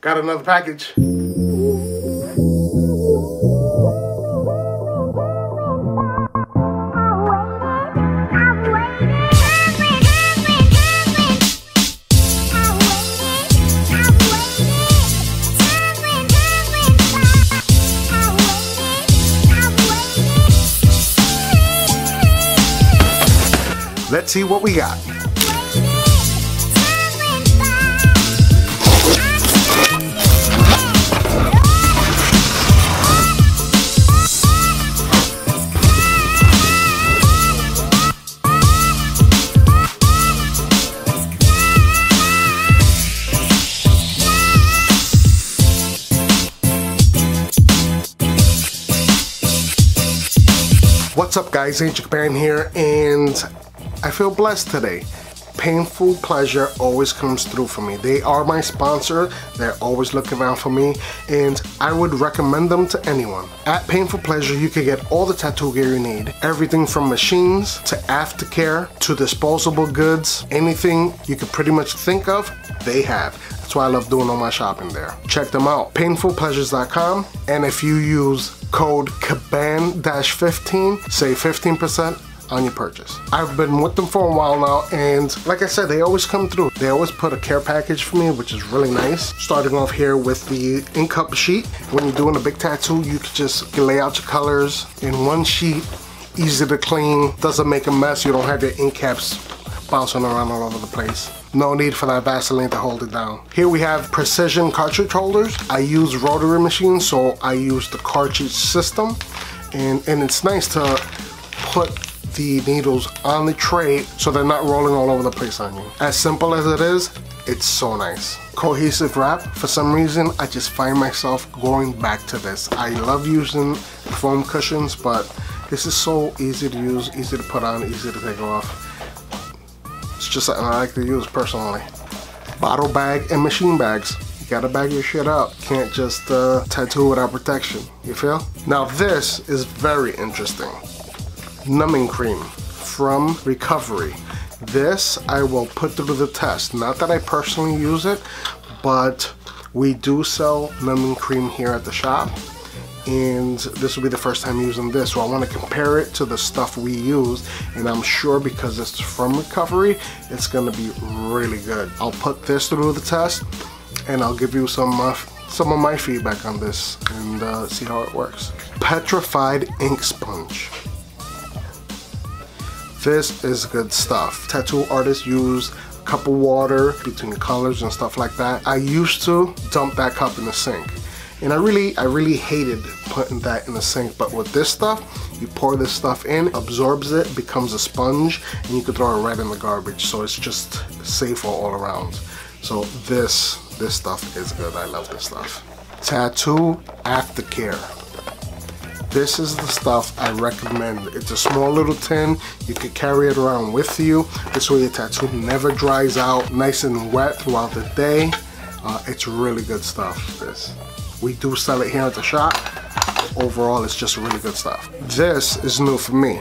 Got another package. Let's see what we got. What's up guys, Caban here, and I feel blessed today. Painful Pleasure always comes through for me. They are my sponsor. They're always looking out for me, and I would recommend them to anyone. At Painful Pleasure, you can get all the tattoo gear you need. Everything from machines to aftercare to disposable goods. Anything you could pretty much think of, they have. That's why I love doing all my shopping there. Check them out, painfulpleasures.com, and if you use code Caban-15, save 15% on your purchase. I've been with them for a while now, and like I said, they always come through. They always put a care package for me, which is really nice. Starting off here with the ink cup sheet. When you're doing a big tattoo, you can just lay out your colors in one sheet, easy to clean, doesn't make a mess. You don't have your ink caps bouncing around all over the place. No need for that Vaseline to hold it down. Here we have precision cartridge holders. I use rotary machines, so I use the Cartridge system, and it's nice to put the needles on the tray so they're not rolling all over the place on you. As simple as it is, it's so nice. Cohesive wrap, for some reason I just find myself going back to this. I love using foam cushions, but this is so easy to use, easy to put on, easy to take off. It's just something I like to use personally. Bottle bag and machine bags. You gotta bag your shit up. Can't just tattoo without protection, you feel? Now this is very interesting. Numbing Cream from Recovery. This I will put through the test. Not that I personally use it, but we do sell Numbing Cream here at the shop, and this will be the first time using this, so I want to compare it to the stuff we use, and I'm sure because it's from Recovery, it's gonna be really good. I'll put this through the test, and I'll give you some of my feedback on this and see how it works. Petrified ink sponge. This is good stuff. Tattoo artists use a cup of water between colors and stuff like that. I used to dump that cup in the sink, and I really hated putting that in the sink, but with this stuff, you pour this stuff in, absorbs it, becomes a sponge, and you can throw it right in the garbage, so it's just safer all around. So this stuff is good. I love this stuff. Tattoo aftercare. This is the stuff I recommend. It's a small little tin. You can carry it around with you. This way your tattoo never dries out, nice and wet throughout the day. It's really good stuff, this. We do sell it here at the shop. Overall, it's just really good stuff. This is new for me.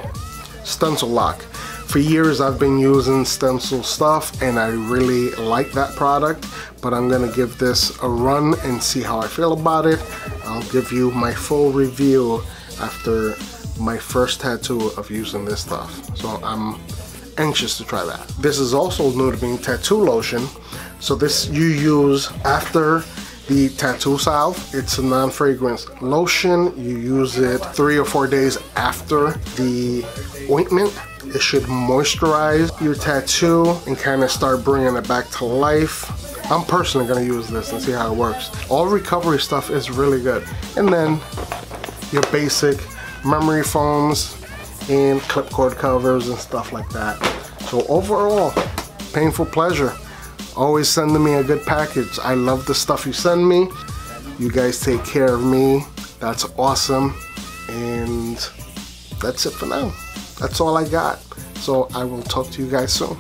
Stencil lock. For years I've been using stencil stuff, and I really like that product, but I'm gonna give this a run and see how I feel about it. I'll give you my full review after my first tattoo of using this stuff. So I'm anxious to try that. This is also new to me, tattoo lotion. So this you use after the tattoo salve. It's a non-fragrance lotion. You use it 3 or 4 days after the ointment. It should moisturize your tattoo and kind of start bringing it back to life. I'm personally gonna use this and see how it works. All Recovery stuff is really good. And then your basic memory foams and clip cord covers and stuff like that. So overall, Painful Pleasure. Always sending me a good package. I love the stuff you send me. You guys take care of me. That's awesome. And that's it for now. That's all I got. So I will talk to you guys soon.